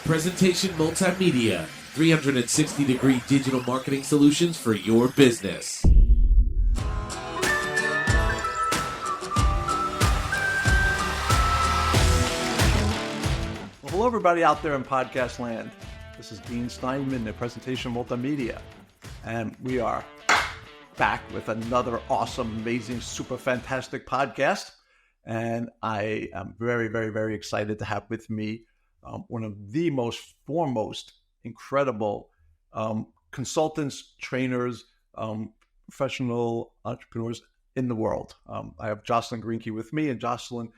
Presentation Multimedia, 360-degree digital marketing solutions for your business. Well, hello, everybody out there in podcast land. This is Dean Steinman at Presentation Multimedia, and we are back with another awesome, amazing, super fantastic podcast. And I am very, very, very excited to have with me one of the most foremost, incredible consultants, trainers, professional entrepreneurs in the world. I have Jocelyn Greenky with me, and Jocelyn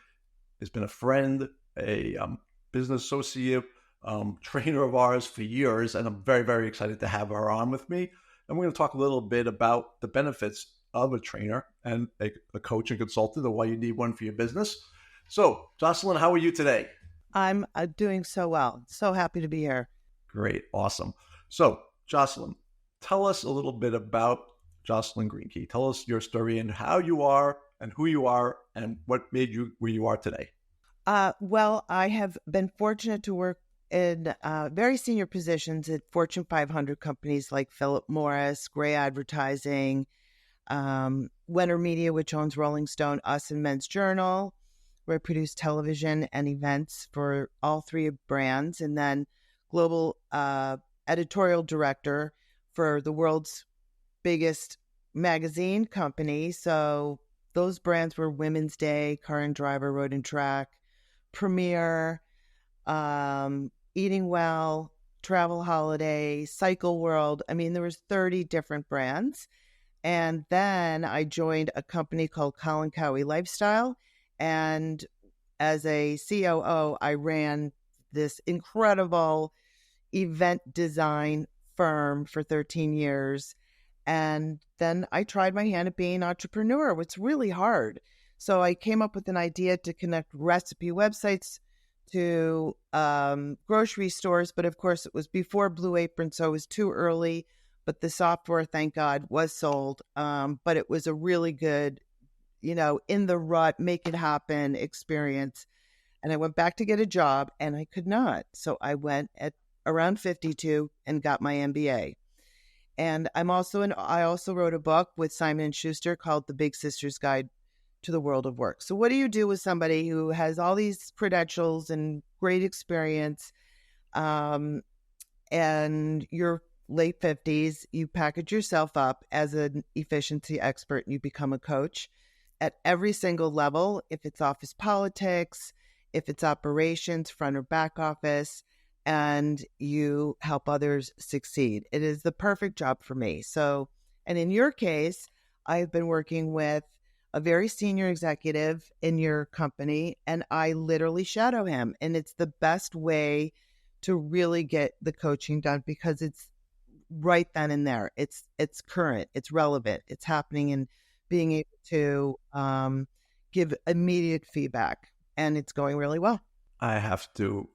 has been a friend, a business associate, trainer of ours for years, and I'm very, very excited to have her on with me. And we're going to talk a little bit about the benefits of a trainer and a coach and consultant, and why you need one for your business. So, Jocelyn, how are you today? I'm doing so well. So happy to be here. Great. Awesome. So, Jocelyn, tell us a little bit about Jocelyn Greenky. Tell us your story and how you are and who you are and what made you where you are today. Well, I have been fortunate to work in very senior positions at Fortune 500 companies like Philip Morris, Gray Advertising, Wenner Media, which owns Rolling Stone, Us, and Men's Journal, where I produce television and events for all three brands, and then global editorial director for the world's biggest magazine company. So those brands were Women's Day, Car and Driver, Road and Track, Premier, Eating Well, Travel Holiday, Cycle World. I mean, there was 30 different brands. And then I joined a company called Colin Cowie Lifestyle. And as a COO, I ran this incredible event design firm for 13 years. And then I tried my hand at being an entrepreneur, which is really hard. So I came up with an idea to connect recipe websites to grocery stores. But of course, it was before Blue Apron, so it was too early. But the software, thank God, was sold. But it was a really good, in the rut, make it happen experience. And I went back to get a job and I could not. So I went at around 52 and got my M.B.A. And I also wrote a book with Simon and Schuster called The Big Sister's Guide to the World of Work. So what do you do with somebody who has all these credentials and great experience, and you're late 50s, you package yourself up as an efficiency expert and you become a coach at every single level, if it's office politics, if it's operations, front or back office, and you help others succeed. It is the perfect job for me. So, and in your case, I've been working with a very senior executive in your company, and I literally shadow him. And it's the best way to really get the coaching done because it's right then and there. It's current, it's relevant, it's happening, and being able to give immediate feedback, and it's going really well. I have to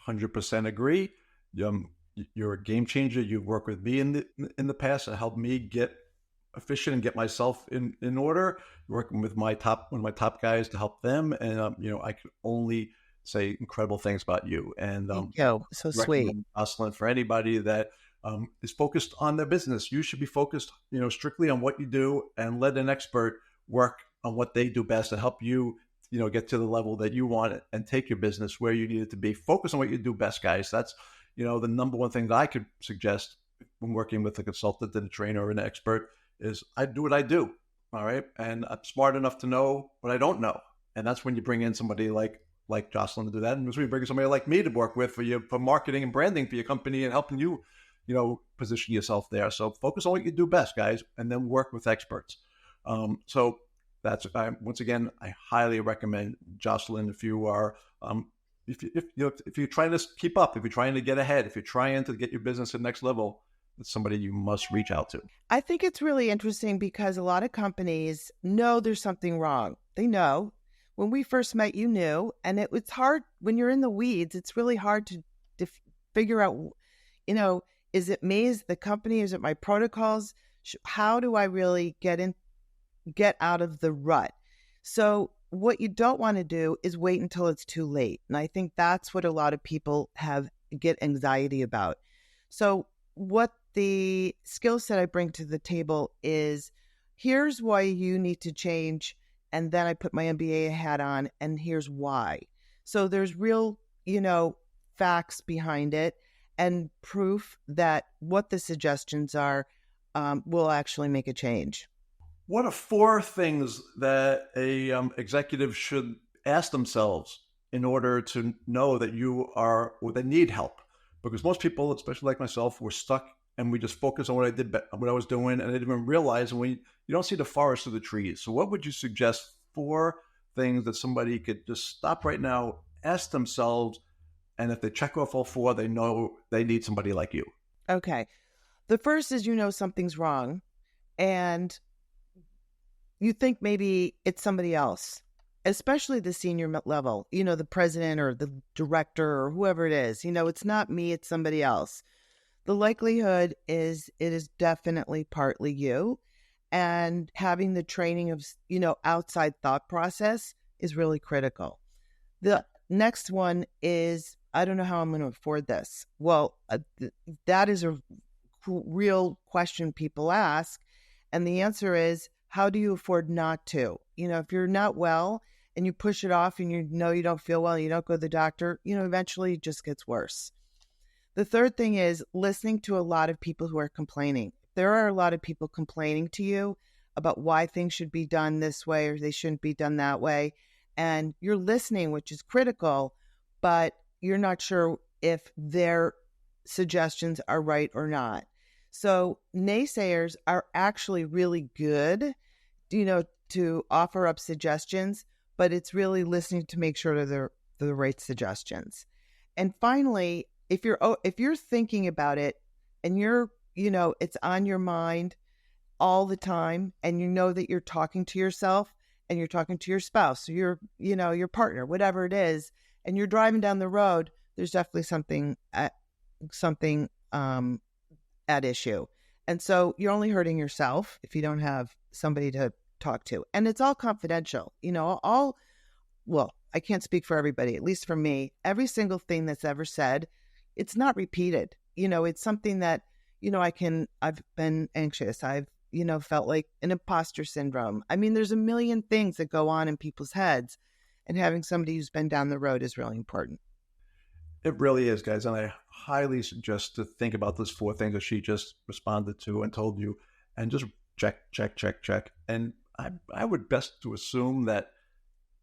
100% agree. You're a game changer. You've worked with me in the past and helped me get efficient and get myself in order. Working with one of my top guys to help them, and I can only say incredible things about you. And thank you. So sweet, Jocelyn, for anybody that is focused on their business, you should be focused, strictly on what you do, and let an expert work on what they do best and help you, get to the level that you want it and take your business where you need it to be. Focus on what you do best, guys. That's, the number one thing that I could suggest when working with a consultant and a trainer or an expert is I do what I do. All right. And I'm smart enough to know what I don't know. And that's when you bring in somebody like Jocelyn to do that. And that's when you bring in somebody like me to work with for marketing and branding for your company and helping you, position yourself there. So focus on what you do best, guys, and then work with experts. So that's, once again, I highly recommend Jocelyn if you are, if you're trying to keep up, if you're trying to get ahead, if you're trying to get your business to the next level, it's somebody you must reach out to. I think it's really interesting because a lot of companies know there's something wrong. They know. When we first met, you knew, and it's hard when you're in the weeds. It's really hard to figure out, is it me? Is the company? Is it my protocols? How do I really get out of the rut? So what you don't want to do is wait until it's too late. And I think that's what a lot of people have get anxiety about. So what the skill set I bring to the table is, here's why you need to change. And then I put my M.B.A. hat on, and here's why. So there's real, facts behind it and proof that what the suggestions are will actually make a change. What are 4 things that a executive should ask themselves in order to know that you are, or they need help? Because most people, especially like myself, were stuck and we just focus on what I was doing, and I didn't even realize. And you don't see the forest through the trees. So what would you suggest 4 things that somebody could just stop right now, ask themselves, and if they check off all 4, they know they need somebody like you? Okay. The first is, something's wrong, and you think maybe it's somebody else, especially the senior level, the president or the director or whoever it is. It's not me, it's somebody else. The likelihood is it is definitely partly you. And having the training of, outside thought process is really critical. The next one is, I don't know how I'm going to afford this. Well, that is a real question people ask. And the answer is, how do you afford not to? If you're not well and you push it off and you don't feel well, you don't go to the doctor, eventually it just gets worse. The third thing is listening to a lot of people who are complaining. There are a lot of people complaining to you about why things should be done this way or they shouldn't be done that way. And you're listening, which is critical, but you're not sure if their suggestions are right or not. So naysayers are actually really good, to offer up suggestions, but it's really listening to make sure they're the right suggestions. And finally, if you're thinking about it and you're, it's on your mind all the time, and that you're talking to yourself and you're talking to your spouse or your partner, whatever it is, and you're driving down the road, there's definitely something at issue. And so you're only hurting yourself if you don't have somebody to talk to. And it's all confidential. I can't speak for everybody, at least for me. Every single thing that's ever said, it's not repeated. It's something that, I've been anxious. I've, felt like an imposter syndrome. I mean, there's a million things that go on in people's heads, and having somebody who's been down the road is really important. It really is, guys. And I highly suggest to think about those 4 things that she just responded to and told you, and just check. And I would best to assume that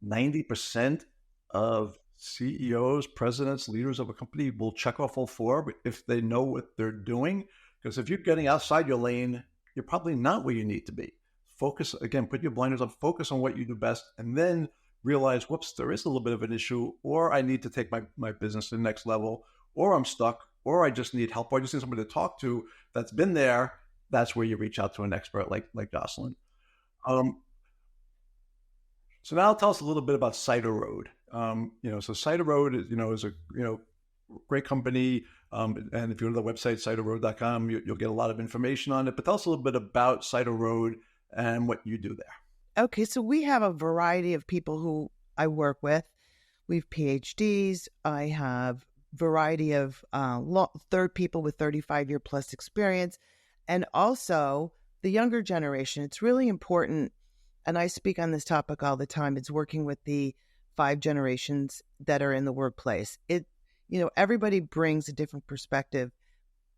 90% of CEOs, presidents, leaders of a company will check off all 4 if they know what they're doing. Because if you're getting outside your lane, you're probably not where you need to be. Focus, again, put your blinders on, focus on what you do best, and then realize, whoops, there is a little bit of an issue, or I need to take my business to the next level, or I'm stuck, or I just need help, or I just need somebody to talk to that's been there. That's where you reach out to an expert like Jocelyn. So now tell us a little bit about Cider Road. So Cider Road is a great company. And if you go to the website, ciderroad.com, you'll get a lot of information on it. But tell us a little bit about Cider Road and what you do there. Okay, so we have a variety of people who I work with. We have PhDs. I have variety of third people with 35-year plus experience, and also the younger generation. It's really important, and I speak on this topic all the time. It's working with the 5 generations that are in the workplace. Everybody brings a different perspective.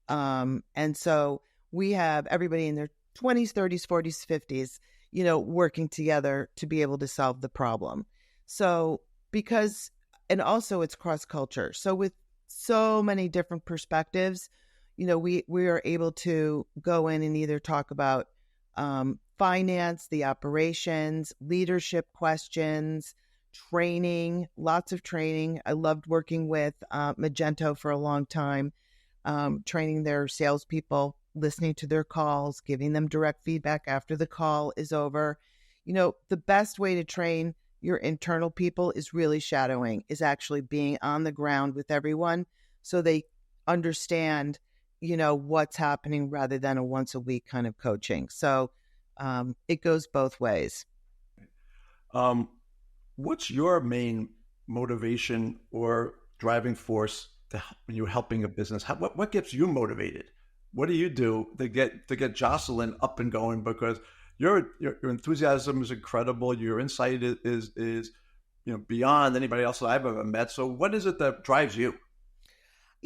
And so we have everybody in their 20s, 30s, 40s, 50s, working together to be able to solve the problem. So and also it's cross culture. So with so many different perspectives, we are able to go in and either talk about finance, the operations, leadership questions, training, lots of training. I loved working with Magento for a long time, training their salespeople, listening to their calls, giving them direct feedback after the call is over. The best way to train your internal people is really shadowing, is actually being on the ground with everyone so they understand, what's happening rather than a once a week kind of coaching. So it goes both ways. What's your main motivation or driving force when you're helping a business? What gets you motivated? What do you do to get Jocelyn up and going? Because your enthusiasm is incredible. Your insight is beyond anybody else that I've ever met. So what is it that drives you?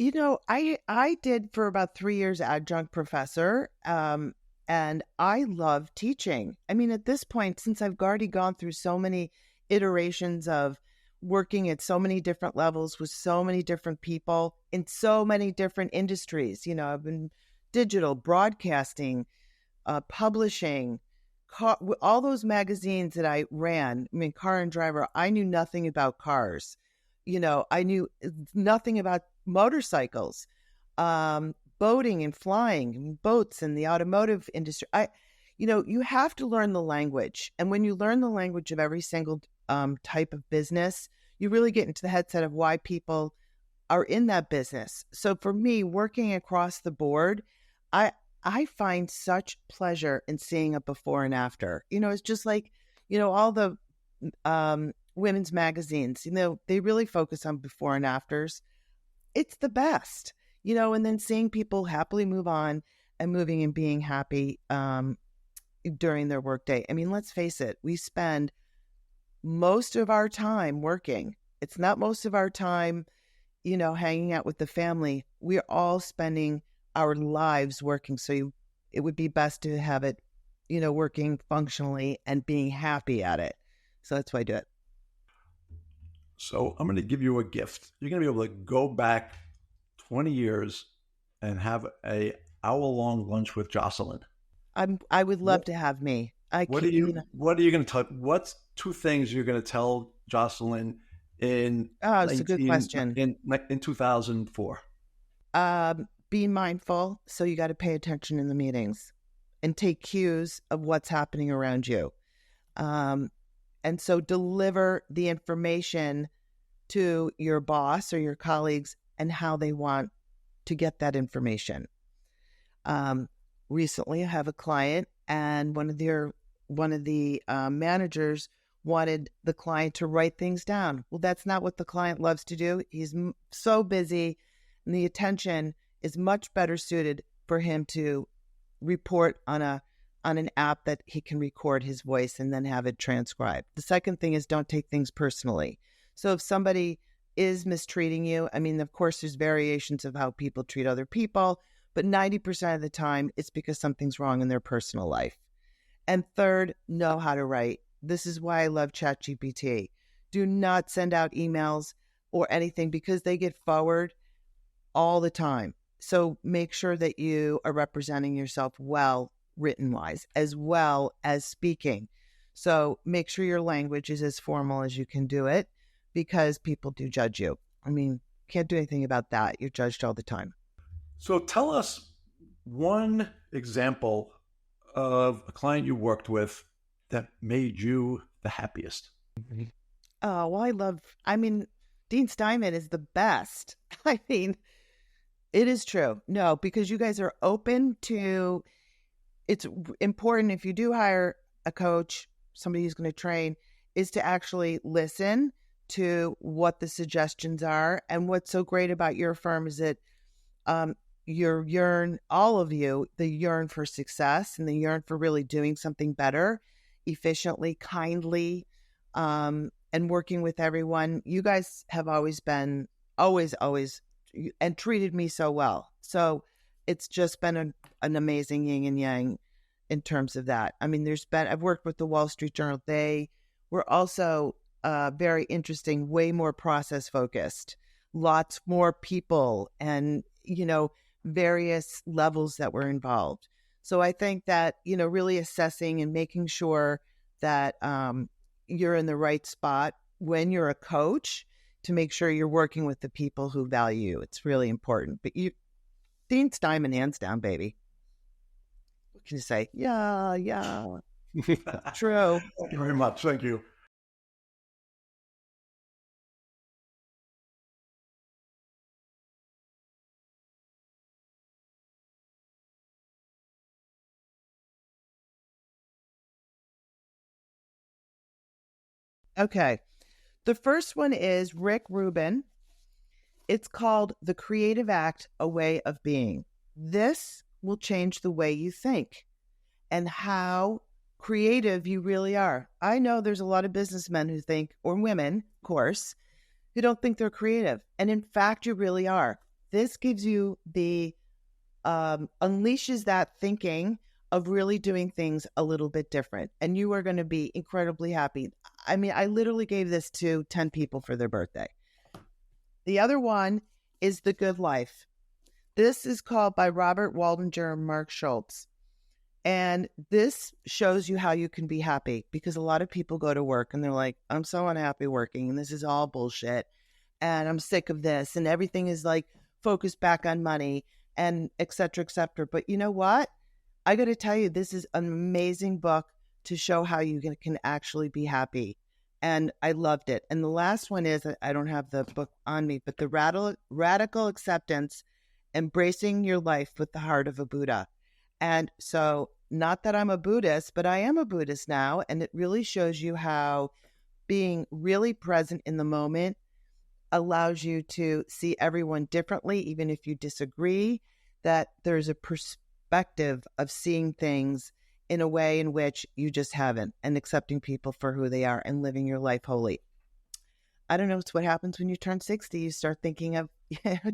I did for about 3 years adjunct professor, and I love teaching. I mean, at this point, since I've already gone through so many iterations of working at so many different levels with so many different people in so many different industries, I've been digital, broadcasting, publishing, all those magazines that I ran. I mean, Car and Driver, I knew nothing about cars. I knew nothing about motorcycles, boating and flying, boats and the automotive industry. You have to learn the language. And when you learn the language of every single type of business, you really get into the headset of why people are in that business. So for me, working across the board, I find such pleasure in seeing a before and after. It's just like, all the women's magazines, they really focus on before and afters. It's the best, and then seeing people happily move on and moving and being happy during their workday. I mean, let's face it, we spend most of our time working. It's not most of our time, hanging out with the family. We're all spending our lives working. So it would be best to have it, working functionally and being happy at it. So that's why I do it. So I'm going to give you a gift. You're going to be able to go back 20 years and have a hour-long lunch with Jocelyn. I would love to have me. What are you going to tell? What's 2 things you're going to tell Jocelyn in? Oh, it's a good question. In 2004. Be mindful. So you got to pay attention in the meetings and take cues of what's happening around you. And so deliver the information to your boss or your colleagues and how they want to get that information. Recently, I have a client, and one of the managers wanted the client to write things down. Well, that's not what the client loves to do. He's so busy, and the attention is much better suited for him to report on an app that he can record his voice and then have it transcribed. The second thing is don't take things personally. So if somebody is mistreating you, I mean, of course, there's variations of how people treat other people, but 90% of the time, it's because something's wrong in their personal life. And third, know how to write. This is why I love ChatGPT. Do not send out emails or anything because they get forward all the time. So make sure that you are representing yourself well, written-wise, as well as speaking. So make sure your language is as formal as you can do it because people do judge you. I mean, can't do anything about that. You're judged all the time. So tell us one example of a client you worked with that made you the happiest. Oh, well, Dean Steinman is the best. I mean, it is true. No, because you guys are open to, it's important if you do hire a coach, somebody who's going to train, is to actually listen to what the suggestions are. And what's so great about your firm is that all of you, the yearn for success and the yearn for really doing something better, efficiently, kindly, and working with everyone. You guys have always been, always, and treated me so well. So it's just been an amazing yin and yang in terms of that. I mean, I've worked with the Wall Street Journal. They were also very interesting, way more process focused, lots more people and, various levels that were involved. So I think that, really assessing and making sure that you're in the right spot when you're a coach to make sure you're working with the people who value you. It's really important. But Dean Steinman, hands down, baby. What can you say? Yeah. True. Thank you very much. Thank you. Okay. The first one is Rick Rubin. It's called The Creative Act, A Way of Being. This will change the way you think and how creative you really are. I know there's a lot of businessmen who think, or women, of course, who don't think they're creative. And in fact, you really are. This gives you the, unleashes that thinking of really doing things a little bit different. And you are going to be incredibly happy. I mean, I literally gave this to 10 people for their birthday. The other one is The Good Life. This is called by Robert Waldinger and Mark Schultz. And this shows you how you can be happy, because a lot of people go to work and they're like, I'm so unhappy working and this is all bullshit and I'm sick of this and everything is like focused back on money and et cetera, et cetera. But you know what? I got to tell you, this is an amazing book to show how you can actually be happy. And I loved it. And the last one is, I don't have the book on me, but The Radical Acceptance, Embracing Your Life with the Heart of a Buddha. And so, not that I'm a Buddhist, but I am a Buddhist now. And it really shows you how being really present in the moment allows you to see everyone differently, even if you disagree, that there's a perspective of seeing things in a way in which you just haven't, and accepting people for who they are and living your life wholly. I don't know, it's what happens when you turn 60. You start thinking of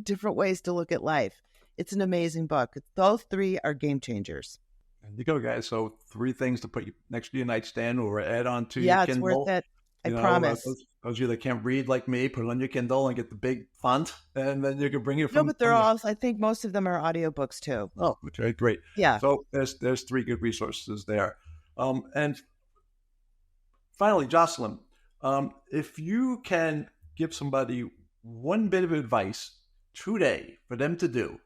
different ways to look at life. It's an amazing book. Those three are game changers. There you go, guys. So 3 things to put next to your nightstand or add on to your Yeah, Kindle. it's worth it. I promise. Those of you that can't read like me, put it on your Kindle and get the big font, and then you can bring it from... No, but they're all, I think most of them are audiobooks too. Oh, okay, great. Yeah. So there's 3 good resources there. And finally, Jocelyn, if you can give somebody one bit of advice today for them to do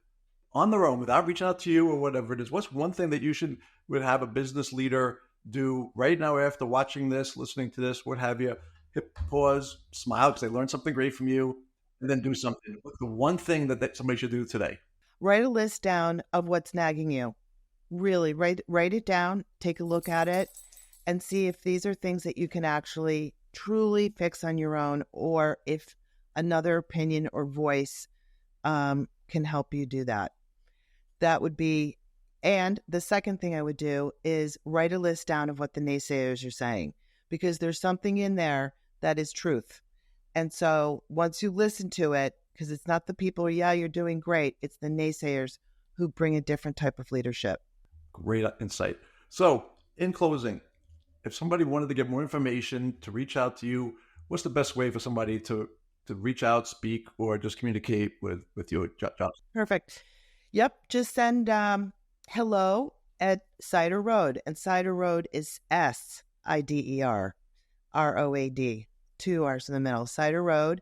on their own without reaching out to you or whatever it is, what's one thing that you would have a business leader do right now after watching this, listening to this, what have you? Hit pause, smile because they learned something great from you, and then do something. What's the one thing that somebody should do today? Write a list down of what's nagging you. Really, write it down, take a look at it, and see if these are things that you can actually truly fix on your own, or if another opinion or voice can help you do that. That would be, and the second thing I would do is write a list down of what the naysayers are saying, because there's something in there that is truth. And so once you listen to it, because it's not the people, yeah, you're doing great, it's the naysayers who bring a different type of leadership. Great insight. So in closing, if somebody wanted to get more information, to reach out to you, what's the best way for somebody to reach out, speak, or just communicate with you, Jocelyn? Perfect. Yep. Just send hello at Cider Road. And Cider Road is SIDER ROAD. 2 R's in the middle. Cider Road.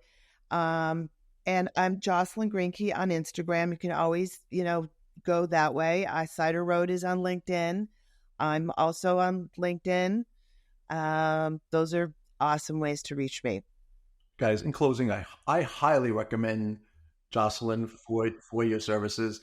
And I'm Jocelyn Greenky on Instagram. You can always, go that way. Cider Road is on LinkedIn. I'm also on LinkedIn. Those are awesome ways to reach me. Guys, in closing, I highly recommend Jocelyn for your services.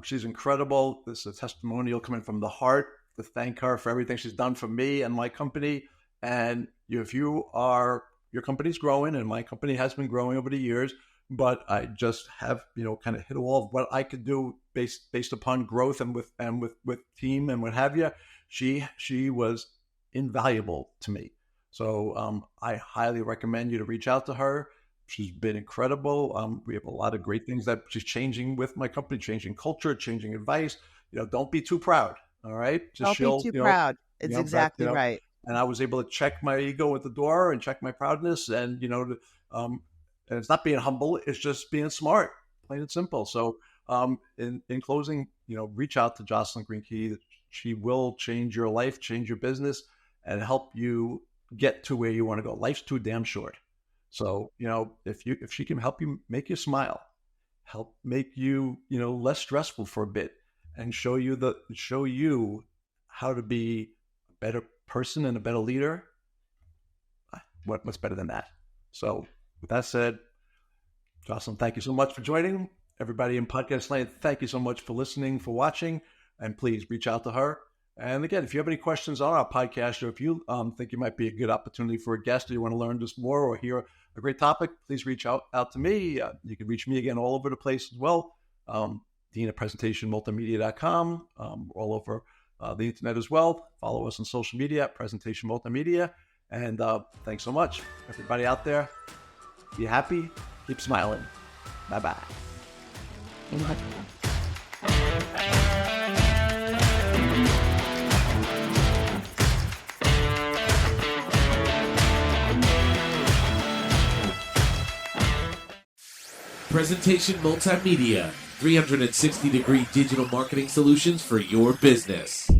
She's incredible. This is a testimonial coming from the heart to thank her for everything she's done for me and my company. And if your company's growing, and my company has been growing over the years, but I just have, kind of hit a wall of what I could do based upon growth and with team and what have you. She was invaluable to me. So I highly recommend you to reach out to her. She's been incredible. We have a lot of great things that she's changing with my company, changing culture, changing advice. Don't be too proud. All right. Don't be too proud. It's exactly right. And I was able to check my ego at the door and check my proudness, and and it's not being humble; it's just being smart, plain and simple. So, in closing, reach out to Jocelyn Greenky. She will change your life, change your business, and help you get to where you want to go. Life's too damn short. So, if she can help you, make you smile, help make you, less stressful for a bit, and show you how to be a better person and a better leader, what's better than that? So with that said, Jocelyn, thank you so much for joining. Everybody in podcast land, thank you so much for listening, for watching, and please reach out to her. And again, if you have any questions on our podcast, or if you think you might be a good opportunity for a guest, or you want to learn just more or hear a great topic, please reach out to me. You can reach me again all over the place as well. Dean at presentationmultimedia.com, all over the internet as well. Follow us on social media at Presentation Multimedia. And thanks so much. Everybody out there, be happy, keep smiling. Bye-bye. Presentation Multimedia, 360-degree digital marketing solutions for your business.